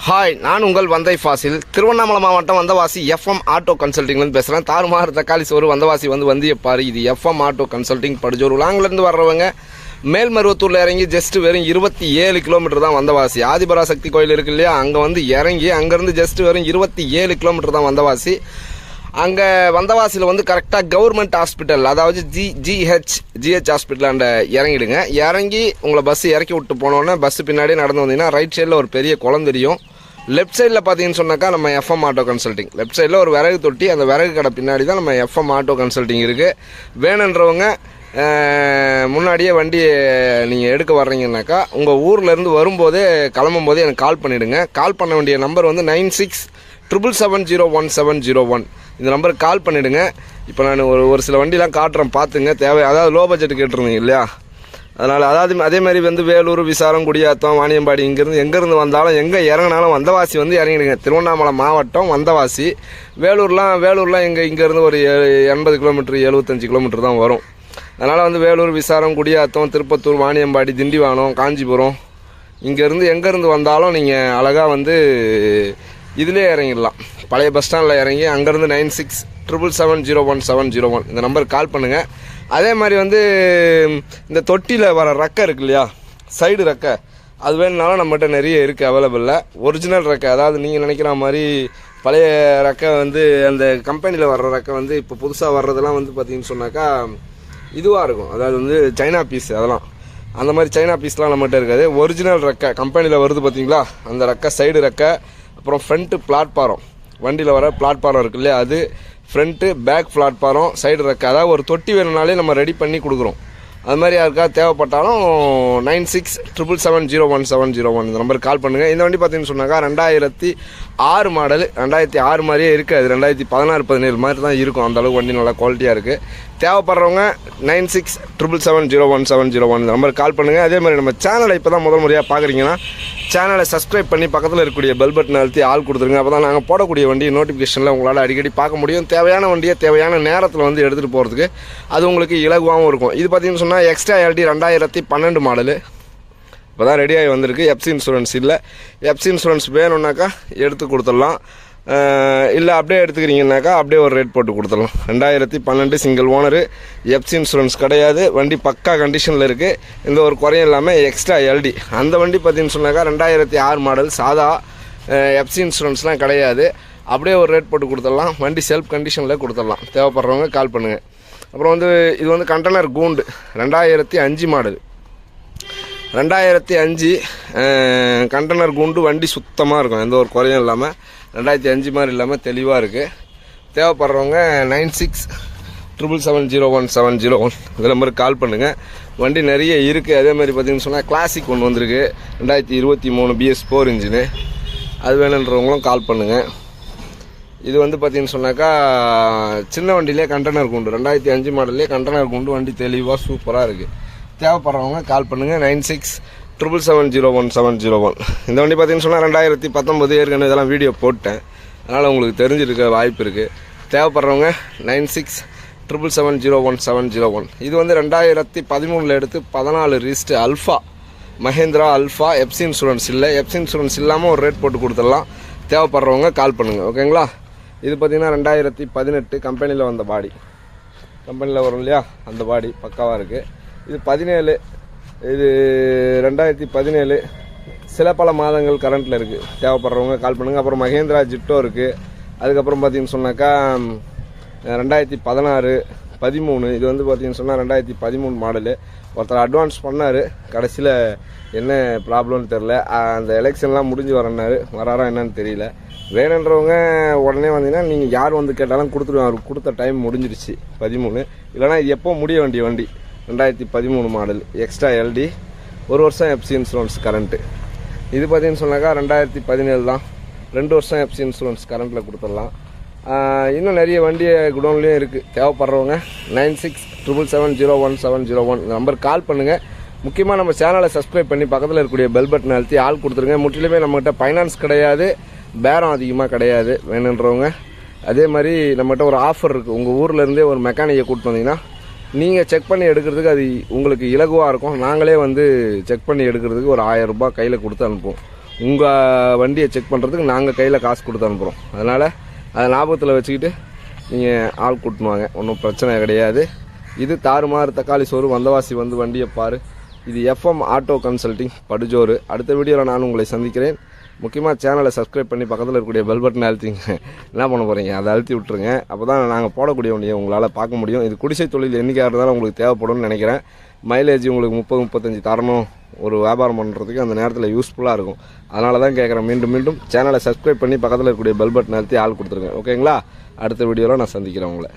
Hi, நான் உங்கள் வந்தை ஃபாசில். திருவண்ணாமலை மாவட்டம் வந்தவாசி எஃப்எம் ஆட்டோ கன்சல்ட்டிங்லேருந்து பேசுகிறேன். தாறுமாறு தக்காளி சோறு வந்தவாசி வந்தியப்பாரு. இது எஃப்எம் ஆட்டோ கன்சல்ட்டிங் படுஜோர் லாங்கிலேருந்து வர்றவங்க மேல்மருவத்தூரில் இறங்கி ஜஸ்ட் வெறும் 27 கிலோமீட்டர் தான் வந்தவாசி. ஆதிபராசக்தி கோயில் இருக்கு இல்லையா, அங்கே வந்து இறங்கி அங்கேருந்து ஜஸ்ட் வெறும் 27 கிலோமீட்டர் தான் வந்தவாசி. அங்கே வந்தவாசியில் வந்து கரெக்டாக கவர்மெண்ட் ஹாஸ்பிட்டல், அதாவது ஜிஹெச் ஹாஸ்பிட்டல் அண்ட இறங்கிடுங்க. இறங்கி உங்களை பஸ்ஸு இறக்கி விட்டு போனோன்னே பஸ்ஸு பின்னாடி நடந்து வந்தீங்கன்னா ரைட் சைடில் ஒரு பெரிய குளம் தெரியும். லெஃப்ட் சைடில் பார்த்தீங்கன்னு சொன்னாக்கா நம்ம எஃப்எம் ஆட்டோ கன்சல்ட்டிங். லெஃப்ட் சைடில் ஒரு விறகு தொட்டி, அந்த விறகு கடை பின்னாடி தான் நம்ம எஃப்எம் ஆட்டோ கன்சல்ட்டிங் இருக்குது. வேணுன்றவங்க முன்னாடியே வண்டி நீங்கள் எடுக்க வர்றீங்கன்னாக்கா உங்கள் ஊர்லேருந்து வரும்போதே கிளம்பும் போதே எனக்கு கால் பண்ணிவிடுங்க. கால் பண்ண வேண்டிய நம்பர் வந்து 9677701701. இந்த நம்பருக்கு கால் பண்ணிவிடுங்க. இப்போ நான் ஒரு சில வண்டிலாம் காட்டுறேன், பார்த்துங்க. அதாவது லோ பட்ஜெட் கேட்டுருந்தீங்க இல்லையா, அதனால் அதே மாதிரி வந்து வேலூர், விசாரம், குடியாத்தம், வாணியம்பாடி எங்கேருந்து வந்தாலும் எங்கே இறங்கினாலும் வந்தவாசி வந்து இறங்கிடுங்க. திருவண்ணாமலை மாவட்டம் வந்தவாசி. வேலூர்லாம் இங்கேருந்து ஒரு 80 கிலோமீட்டர் 75 கிலோமீட்டர் தான் வரும். அதனால் வந்து வேலூர், விசாரம், குடியாத்தம், திருப்பத்தூர், வாணியம்பாடி, திண்டிவனம், காஞ்சிபுரம் இங்கேருந்து எங்கேருந்து வந்தாலும் நீங்கள் அழகாக வந்து இதிலே இறங்கிடலாம். பழைய பஸ் ஸ்டாண்டில் இறங்கி அங்கேருந்து 9677701701 இந்த நம்பருக்கு கால் பண்ணுங்கள். அதே மாதிரி வந்து இந்த தொட்டியில் வர ரெக்கை இருக்கு இல்லையா, சைடு ரெக்கை, அது வேணுனாலும் நம்மகிட்ட நிறைய இருக்குது அவைலபிளில். ஒரிஜினல் ரெக்கை, அதாவது நீங்கள் நினைக்கிற மாதிரி பழைய ரெக்கை வந்து அந்த கம்பெனியில் வர்ற ரெக்கை வந்து இப்போ புதுசாக வர்றதெல்லாம் வந்து பார்த்திங்கன்னு சொன்னாக்கா இதுவாக இருக்கும். அதாவது வந்து சைனா பீஸ், அதெல்லாம் அந்த மாதிரி சைனா பீஸ்லாம் நம்மகிட்ட இருக்காது. ஒரிஜினல் ரெக்கை கம்பெனியில் வருது பார்த்தீங்களா, அந்த ரெக்கை, சைடு ரெக்கை, அப்புறம் ஃப்ரண்ட்டு பிளாட்பாரம், வண்டியில் வர பிளாட்பாரம் இருக்கு இல்லையா, அது ஃப்ரண்ட்டு பேக் பிளாட்பாரம், சைடு ரெக்கை. அதாவது ஒரு தொட்டி வேணும்னாலே நம்ம ரெடி பண்ணி கொடுக்குறோம். அது மாதிரி யாருக்காவது தேவைப்பட்டாலும் 9677701701 இந்த நம்பருக்கு கால் பண்ணுங்கள். இந்த வண்டி பார்த்தீங்கன்னு சொன்னாக்கா 2006 மாடல். 2006 மாதிரியே இருக்காது, 2016-17 மாதிரி தான் இருக்கும். அந்தளவுக்கு வண்டி நல்லா குவாலிட்டியாக இருக்குது. தேவைப்படுறவங்க 9677701701 இந்த நம்பருக்கு கால் பண்ணுங்கள். அதே மாதிரி நம்ம சேனலை இப்போ தான் முதல் முறையாக பார்க்குறீங்கன்னா சேனலை சப்ஸ்கிரைப் பண்ணி பக்கத்தில் இருக்கக்கூடிய பெல் பட்டன் அழுத்தி ஆள் கொடுத்துருங்க. அப்போ தான் நாங்கள் போடக்கூடிய வண்டி நோட்டிஃபிகேஷனில் உங்களால் அடிக்கடி பார்க்க முடியும். தேவையான வண்டியை தேவையான நேரத்தில் வந்து எடுத்துகிட்டு போகிறதுக்கு அது உங்களுக்கு இலகுவாகவும் இருக்கும். இது பார்த்தீங்கன்னு சொன்னால் எக்ஸ்ட்ரா எல்டி 2012 மாடலு இப்போ தான் ரெடியாகி வந்திருக்கு. எஃப்சி இன்சூரன்ஸ் இல்லை. எஃப்சி இன்சூரன்ஸ் வேணும்னாக்கா எடுத்து கொடுத்துடலாம், இல்லை அப்படியே எடுத்துக்கிறீங்கன்னாக்கா அப்படியே ஒரு ரேட் போட்டு கொடுத்துடலாம். 2012 சிங்கிள் ஓனரு, எஃப்சி இன்சூரன்ஸ் கிடையாது. வண்டி பக்கா கண்டிஷனில் இருக்குது, எந்த ஒரு குறையும் இல்லாமல். எக்ஸ்ட்ரா எல்டி அந்த வண்டி பார்த்தீங்கன்னு சொன்னாக்கா 2006 மாடல், சாதா, எஃப்சி இன்சூரன்ஸ்லாம் கிடையாது. அப்படியே ஒரு ரேட் போட்டு கொடுத்துடலாம். வண்டி செல்ஃப் கண்டிஷனில் கொடுத்துடலாம். தேவைப்படுறவங்க கால் பண்ணுங்கள். அப்புறம் வந்து இது வந்து கண்டெய்னர் கூண்டு 2005 மாடல். 2005 கண்டெய்னர் கூண்டு வண்டி சுத்தமாக இருக்கும், எந்த ஒரு குறையும் இல்லாமல். 2005 மாதிரி இல்லாமல் தெளிவாக இருக்குது. தேவைப்படுறவங்க 9677701701 இந்த நம்பருக்கு கால் பண்ணுங்கள். வண்டி நிறைய இருக்குது. அதே மாதிரி பார்த்திங்கன்னு சொன்னால் கிளாசிக் ஒன்று வந்திருக்கு 2023 BS4 இன்ஜினு, அது வேணுன்றவங்களும் கால் பண்ணுங்கள். இது வந்து பார்த்திங்கன்னு சொன்னாக்கா சின்ன வண்டியிலே கண்டெய்னர் கூண்டு 2005 மாடல்லே கண்டெய்னர் கூண்டு வண்டி தெளிவாக சூப்பராக இருக்குது. தேவைப்படுறவங்க கால் பண்ணுங்கள். 9677701701 இந்த வண்டி பார்த்திங்கன்னு சொன்னால் 2019 ஏற்கனவே இதெல்லாம் வீடியோ போட்டேன், அதனால் உங்களுக்கு தெரிஞ்சிருக்க வாய்ப்பு இருக்குது. தேவைப்படுறவங்க 9677701701 இது வந்து 2013 எடுத்து 14 register alpha, Mahindra alpha. FC insurance இல்லை. எஃப்சி இன்சூரன்ஸ் இல்லாமல் ஒரு ரேட் போட்டு கொடுத்துடலாம். தேவைப்படுறவங்க கால் பண்ணுங்கள், ஓகேங்களா. இது பார்த்திங்கன்னா 2018 கம்பெனியில் வந்த பாடி, கம்பெனியில் வரும் இல்லையா, அந்த பாடி பக்காவாக இருக்குது. இது 17, இது 2017, சில பல மாதங்கள் கரண்ட்டில் இருக்குது. தேவைப்படுறவங்க கால் பண்ணுங்கள். அப்புறம் மஹேந்திரா ஜிப்டோ இருக்குது. அதுக்கப்புறம் பார்த்திங்கன்னு சொன்னாக்கா 2016, 13 இது வந்து பார்த்திங்கன்னு சொன்னால் 2013 மாடலு. ஒருத்தர் அட்வான்ஸ் பண்ணார், கடைசியில் என்ன ப்ராப்ளம்னு தெரில. அந்த எலெக்ஷன்லாம் முடிஞ்சு வராரா என்னன்னு தெரியல. வேணுன்றவங்க உடனே வந்தீங்கன்னா நீங்கள் யார் வந்து கேட்டாலும் கொடுத்துருவாங்க. அவருக்கு கொடுத்த டைம் முடிஞ்சிருச்சு 13. இல்லைனா இது எப்போ முடிய வேண்டிய வண்டி 2013 மாடல், எக்ஸ்ட்ரா எல்டி, 1 வருஷம் எஃப்சி இன்சூரன்ஸ் கரண்ட்டு. இது பார்த்தீங்கன்னு சொன்னாக்கா 2017 தான், 2 வருஷம் எஃப்சி இன்சூரன்ஸ் கரண்ட்டில் கொடுத்துடலாம். இன்னும் நிறைய வண்டி குடோன்லேயும் இருக்குது. தேவைப்படுறவங்க 9677701701 இந்த நம்பருக்கு கால் பண்ணுங்கள். முக்கியமாக நம்ம சேனலை சப்ஸ்கிரைப் பண்ணி பக்கத்தில் இருக்கக்கூடிய பெல் பட்டன் அழுத்தி ஆள் கொடுத்துருங்க. முற்றிலுமே நம்மகிட்ட ஃபைனான்ஸ் கிடையாது, பேரம் அதிகமாக கிடையாது. வேணுன்றவங்க அதே மாதிரி நம்மகிட்ட ஒரு ஆஃபர் இருக்குது. உங்கள் ஊர்லேருந்தே ஒரு மெக்கானிக்கை கூப்பிட்டு வந்தீங்கன்னா நீங்கள் செக் பண்ணி எடுக்கிறதுக்கு அது உங்களுக்கு இலகுவாக இருக்கும். நாங்களே வந்து செக் பண்ணி எடுக்கிறதுக்கு ஒரு 1000 ரூபாய் கையில் கொடுத்து அனுப்புவோம். உங்கள் வண்டியை செக் பண்ணுறதுக்கு நாங்கள் கையில் காசு கொடுத்து அனுப்புகிறோம். அதனால் அதை ஞாபகத்தில் வச்சுக்கிட்டு நீங்கள் ஆள் கூட்டினுவாங்க, ஒன்றும் பிரச்சனை கிடையாது. இது தாறுமாறு தக்காளி சோறு வந்தவாசி வந்து வண்டியை பாரு. இது எஃப்எம் ஆட்டோ கன்சல்டிங் படுஜோறு. அடுத்த வீடியோவில் நான் உங்களை சந்திக்கிறேன். முக்கியமாக சேனலை சப்ஸ்கிரைப் பண்ணி பக்கத்தில் இருக்கக்கூடிய பெல் பட்டனை அழுத்திங்க. என்ன பண்ண போகிறீங்க, அதை அழுத்தி விட்ருங்க. அப்போ தான் நாங்கள் போடக்கூடிய வண்டியை உங்களால் பார்க்க முடியும். இது குடிசை தொழில் என்றைக்காக இருந்தாலும் உங்களுக்கு தேவைப்படும்னு நினைக்கிறேன். மைலேஜ் உங்களுக்கு 30-35 தரணும், ஒரு வியாபாரம் பண்ணுறதுக்கு அந்த நேரத்தில் யூஸ்ஃபுல்லாக இருக்கும். அதனால தான் கேட்குறேன். மீண்டும் சேனலை சப்ஸ்கிரைப் பண்ணி பக்கத்தில் இருக்கக்கூடிய பெல் பட்டனை அழுத்தி ஆள் கொடுத்துருங்க. ஓகேங்களா? அடுத்த வீடியோவில் நான் சந்திக்கிறேன் உங்களை.